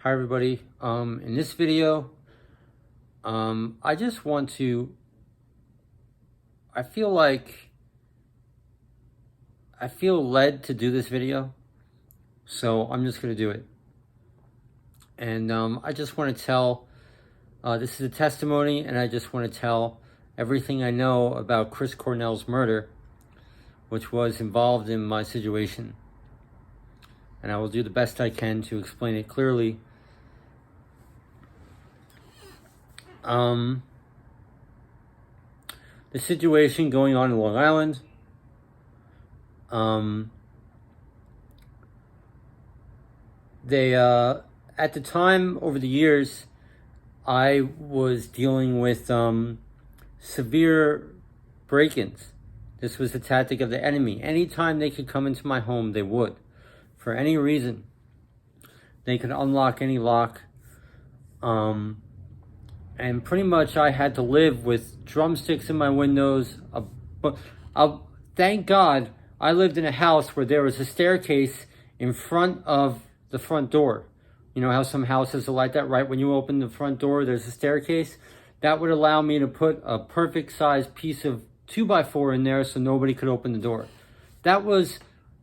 Hi everybody. In this video, I just want to, I feel led to do this video, so I'm just going to do it. And I just want to tell, this is a testimony, and I just want to tell everything I know about Chris Cornell's murder, which was involved in my situation. And I will do the best I can to explain it clearly. The situation going on in Long Island, they, at the time, over the years, I was dealing with, severe break-ins. This was the tactic of the enemy. Anytime they could come into my home, they would. For any reason. They could unlock any lock. And pretty much I had to live with drumsticks in my windows. Thank God I lived in a house where there was a staircase in front of the front door. You know how some houses are like that, right? When you open the front door, there's a staircase. That would allow me to put a perfect size piece of 2x4 in there so nobody could open the door. That was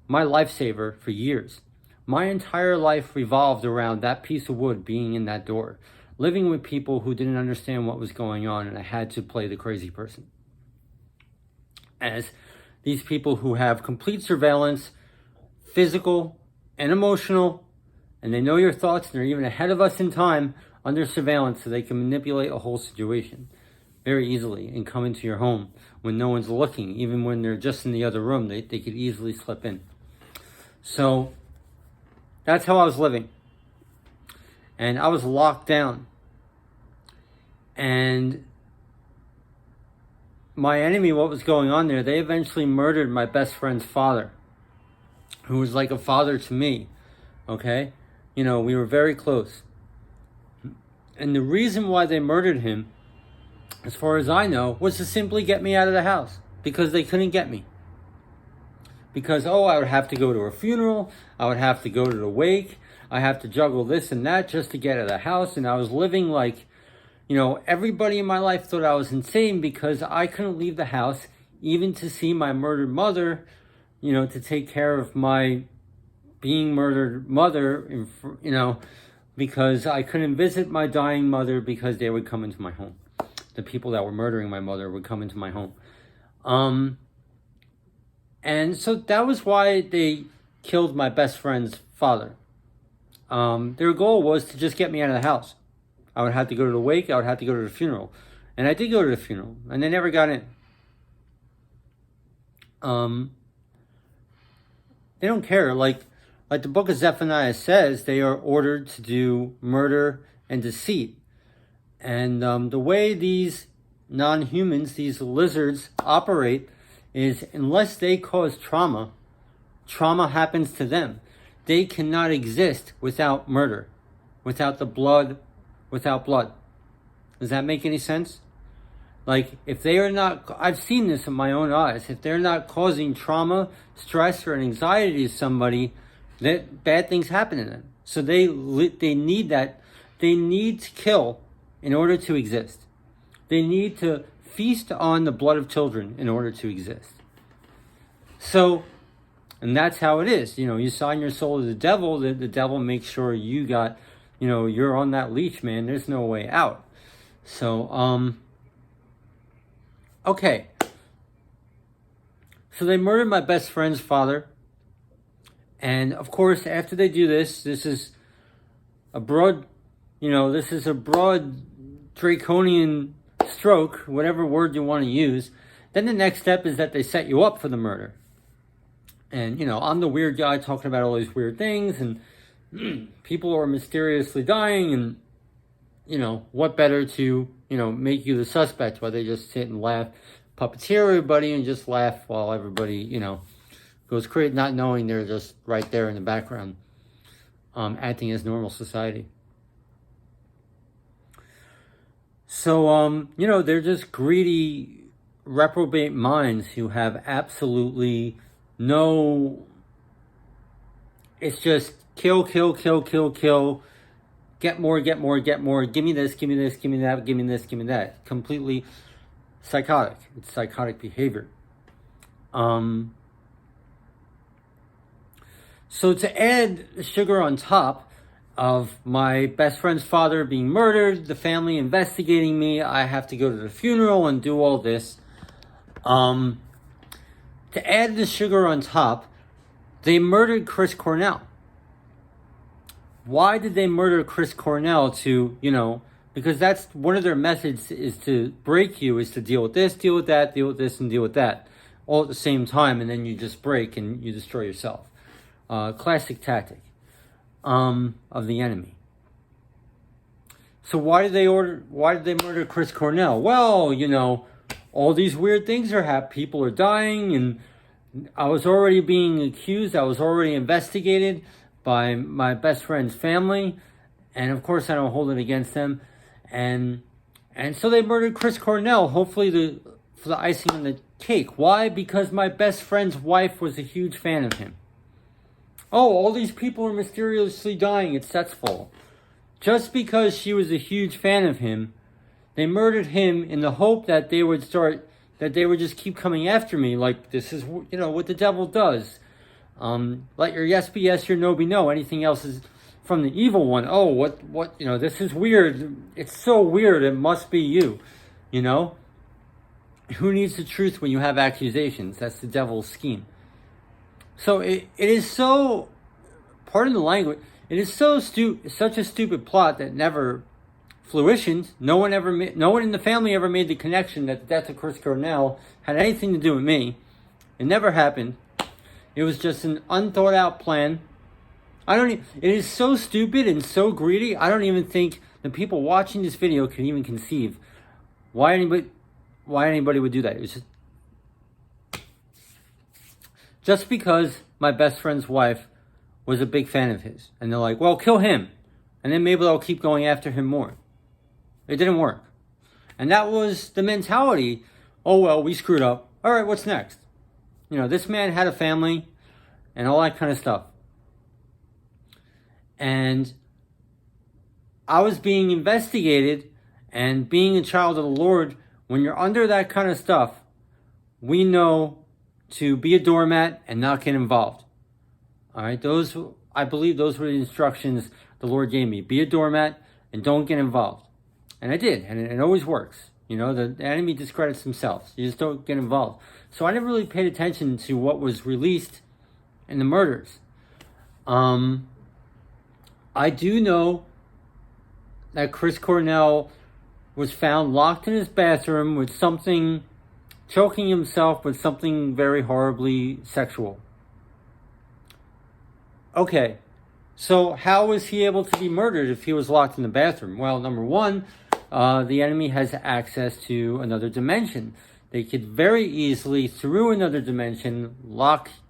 my lifesaver for years. My entire life revolved around that piece of wood being in that door. Living with people who didn't understand what was going on, and I had to play the crazy person. As these people who have complete surveillance, physical and emotional, and they know your thoughts, and they're even ahead of us in time under surveillance, so they can manipulate a whole situation very easily and come into your home when no one's looking. Even when they're just in the other room, they could easily slip in. So that's how I was living. And I was locked down. And my enemy, what was going on there, they eventually murdered my best friend's father, who was like a father to me, okay? You know, we were very close. And the reason why they murdered him, as far as I know, was to simply get me out of the house, because they couldn't get me. Because, I would have to go to a funeral, I would have to go to the wake, I have to juggle this and that just to get out of the house. And I was living like, everybody in my life thought I was insane because I couldn't leave the house even to see my murdered mother, to take care of my being murdered mother, because I couldn't visit my dying mother because they would come into my home. The people that were murdering my mother would come into my home. And so that was why they killed my best friend's father. Their goal was to just get me out of the house. I would have to go to the wake, I would have to go to the funeral. And I did go to the funeral, and they never got in. They don't care. Like the book of Zephaniah says, they are ordered to do murder and deceit. And the way these non-humans, these lizards, operate is unless they cause trauma happens to them. They cannot exist without murder, without blood. Does that make any sense? Like, if they are not, I've seen this in my own eyes, if they're not causing trauma, stress, or anxiety to somebody, that bad things happen to them. So they need that. They need to kill in order to exist. They need to feast on the blood of children in order to exist. So, and that's how it is. You sign your soul to the devil makes sure you got, you're on that leash, man. There's no way out. So, okay. So they murdered my best friend's father. And of course, after they do this is a broad, draconian stroke, whatever word you want to use. Then the next step is that they set you up for the murder. And, I'm the weird guy talking about all these weird things, and people are mysteriously dying, and, what better to, make you the suspect while they just sit and laugh, puppeteer everybody and just laugh while everybody, goes crazy, not knowing they're just right there in the background, acting as normal society. So, they're just greedy, reprobate minds who have absolutely no, it's just kill, get more, get more, get more, give me this, give me this, give me that, give me this, give me that. Completely psychotic. It's psychotic behavior. So to add sugar on top of my best friend's father being murdered, the family investigating me, I have to go to the funeral and do all this. To add the sugar on top, they murdered Chris Cornell. Why did they murder Chris Cornell? Because that's one of their methods, is to break you, is to deal with this, deal with that, deal with this, and deal with that, all at the same time, and then you just break and you destroy yourself. Classic tactic of the enemy. So why did they murder Chris Cornell? Well, all these weird things are happening. People are dying, and I was already being accused. I was already investigated by my best friend's family, and of course I don't hold it against them. And so they murdered Chris Cornell, hopefully for the icing on the cake. Why? Because my best friend's wife was a huge fan of him. Oh, all these people are mysteriously dying. It's Seth's fault. Just because she was a huge fan of him, they murdered him in the hope that they would just keep coming after me. Like, this is, what the devil does. Let your yes be yes, your no be no. Anything else is from the evil one. Oh, what, this is weird. It's so weird. It must be you, Who needs the truth when you have accusations? That's the devil's scheme. So it is so, pardon the language, it is such a stupid plot that never fruitioned. No one in the family ever made the connection that the death of Chris Cornell had anything to do with me. It never happened. It was just an unthought out plan. It is so stupid and so greedy. I don't even think the people watching this video can even conceive why anybody would do that. It was just because my best friend's wife was a big fan of his. And they're like, well, kill him. And then maybe they'll keep going after him more. It didn't work. And that was the mentality. Oh, well, we screwed up. All right, what's next? This man had a family and all that kind of stuff. And I was being investigated, and being a child of the Lord, when you're under that kind of stuff, we know to be a doormat and not get involved. All right, I believe those were the instructions the Lord gave me. Be a doormat and don't get involved. And I did, and it always works. The enemy discredits themselves. You just don't get involved. So I never really paid attention to what was released in the murders. I do know that Chris Cornell was found locked in his bathroom with something, choking himself with something very horribly sexual. Okay, so how was he able to be murdered if he was locked in the bathroom? Well, number one, the enemy has access to another dimension. They could very easily, through another dimension,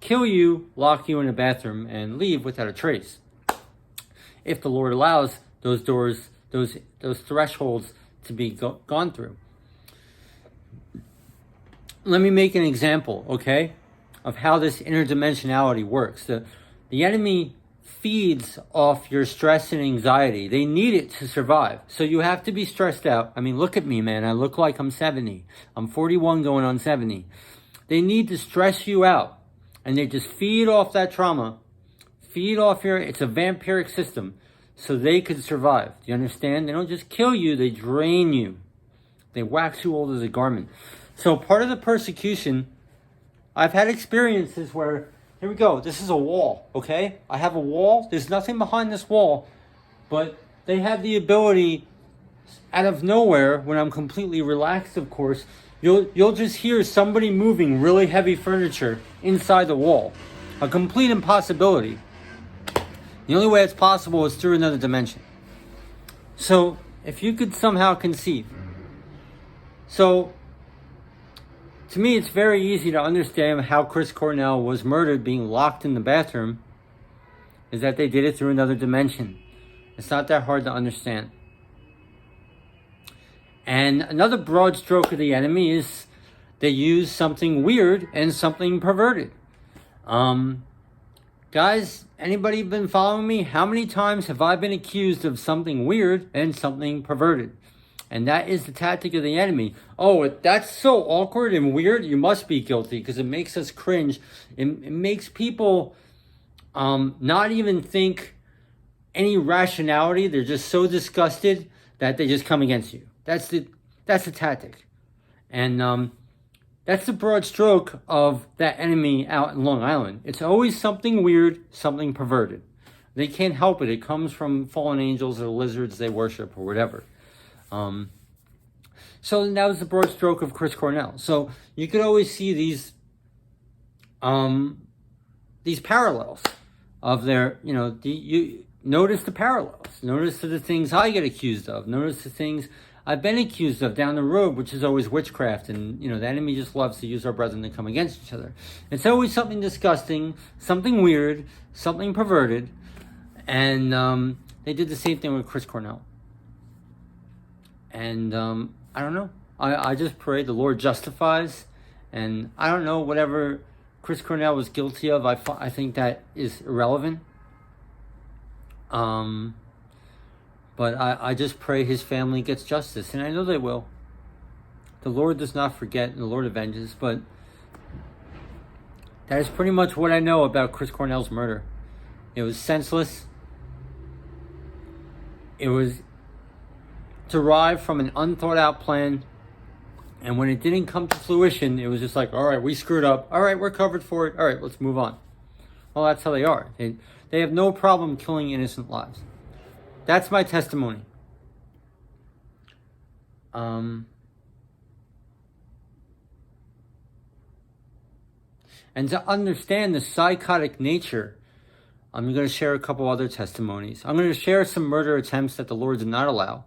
kill you, lock you in a bathroom, and leave without a trace. If the Lord allows those doors, those thresholds to be gone through. Let me make an example, okay, of how this interdimensionality works. The enemy feeds off your stress and anxiety. They need it to survive. So you have to be stressed out. I mean, look at me, man. I look like I'm 70. I'm 41 going on 70. They need to stress you out. And they just feed off that trauma. It's a vampiric system. So they could survive. Do you understand? They don't just kill you. They drain you. They wax you old as a garment. So part of the persecution, I've had experiences where, here we go. This is a wall, okay? I have a wall. There's nothing behind this wall. But they have the ability, out of nowhere, when I'm completely relaxed, of course, you'll just hear somebody moving really heavy furniture inside the wall. A complete impossibility. The only way it's possible is through another dimension. So, if you could somehow conceive. So, to me, it's very easy to understand how Chris Cornell was murdered being locked in the bathroom, is that they did it through another dimension. It's not that hard to understand. And another broad stroke of the enemy is they use something weird and something perverted. Guys, anybody been following me? How many times have I been accused of something weird and something perverted? And that is the tactic of the enemy. Oh, that's so awkward and weird. You must be guilty, because it makes us cringe. It makes people not even think any rationality. They're just so disgusted that they just come against you. That's the tactic. And that's the broad stroke of that enemy out in Long Island. It's always something weird, something perverted. They can't help it. It comes from fallen angels or lizards they worship or whatever. So that was the broad stroke of Chris Cornell. So you could always see these parallels of their, you notice the parallels. Notice the things I get accused of. Notice the things I've been accused of down the road, which is always witchcraft. And, the enemy just loves to use our brethren to come against each other. It's always something disgusting, something weird, something perverted. And they did the same thing with Chris Cornell. And I don't know. I just pray the Lord justifies. And I don't know, whatever Chris Cornell was guilty of, I think that is irrelevant. But I just pray his family gets justice. And I know they will. The Lord does not forget, and the Lord avenges. But that is pretty much what I know about Chris Cornell's murder. It was senseless. It was derived from an unthought out plan. And when it didn't come to fruition, it was just like, all right, we screwed up. All right, we're covered for it. All right, let's move on. Well, that's how they are. They have no problem killing innocent lives. That's my testimony. And to understand the psychotic nature, I'm going to share a couple other testimonies. I'm going to share some murder attempts that the Lord did not allow,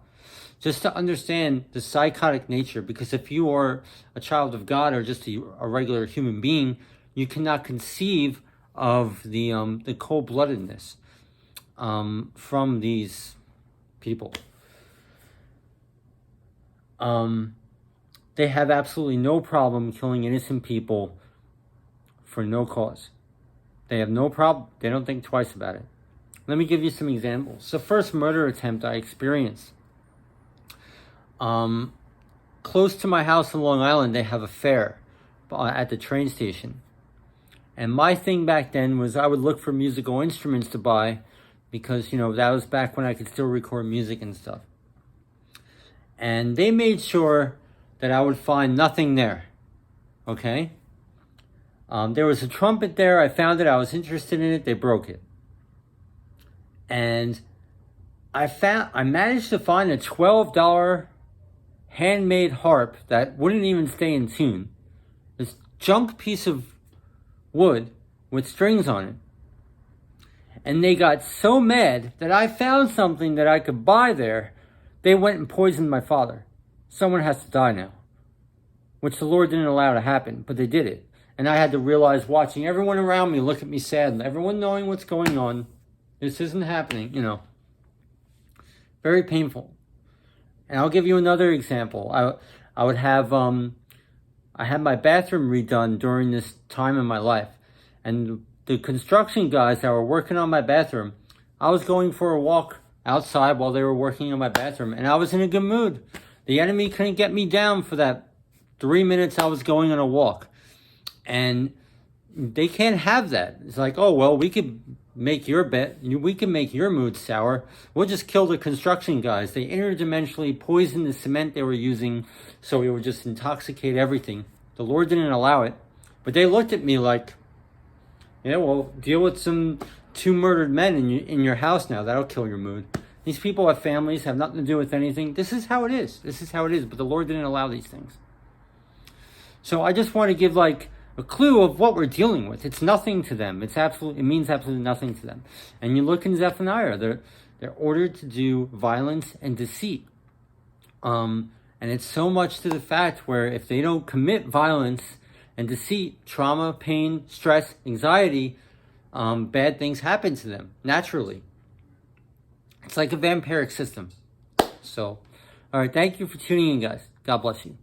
just to understand the psychotic nature. Because if you are a child of God or just a regular human being, you cannot conceive of the cold-bloodedness from these people. They have absolutely no problem killing innocent people for no cause. They have no problem. They don't think twice about it. Let me give you some examples. The first murder attempt I experienced, close to my house in Long Island, they have a fair at the train station. And my thing back then was I would look for musical instruments to buy, because, that was back when I could still record music and stuff. And they made sure that I would find nothing there. Okay? There was a trumpet there. I found it. I was interested in it. They broke it. And I managed to find a $12 handmade harp that wouldn't even stay in tune. This junk piece of wood with strings on it. And they got so mad that I found something that I could buy there. They went and poisoned my father. Someone has to die now. Which the Lord didn't allow to happen, but they did it. And I had to realize, watching everyone around me look at me sad, and everyone knowing what's going on, this isn't happening, Very painful. And I'll give you another example. I would have, I had my bathroom redone during this time in my life. And the construction guys that were working on my bathroom, I was going for a walk outside while they were working on my bathroom, and I was in a good mood. The enemy couldn't get me down for that 3 minutes I was going on a walk. And they can't have that. It's like, oh, well, we could make your we can make your mood sour. We'll just kill the construction guys. They interdimensionally poisoned the cement they were using, so it would just intoxicate everything. The Lord didn't allow it. But they looked at me like, yeah, well, deal with two murdered men in your house now. That'll kill your mood. These people have families, have nothing to do with anything. This is how it is. This is how it is. But the Lord didn't allow these things. So I just want to give a clue of what we're dealing with. It's nothing to them. It means absolutely nothing to them. And you look in Zephaniah, they're ordered to do violence and deceit. And it's so much to the fact where if they don't commit violence and deceit, trauma, pain, stress, anxiety, bad things happen to them naturally. It's like a vampiric system. So, all right, thank you for tuning in, guys. God bless you.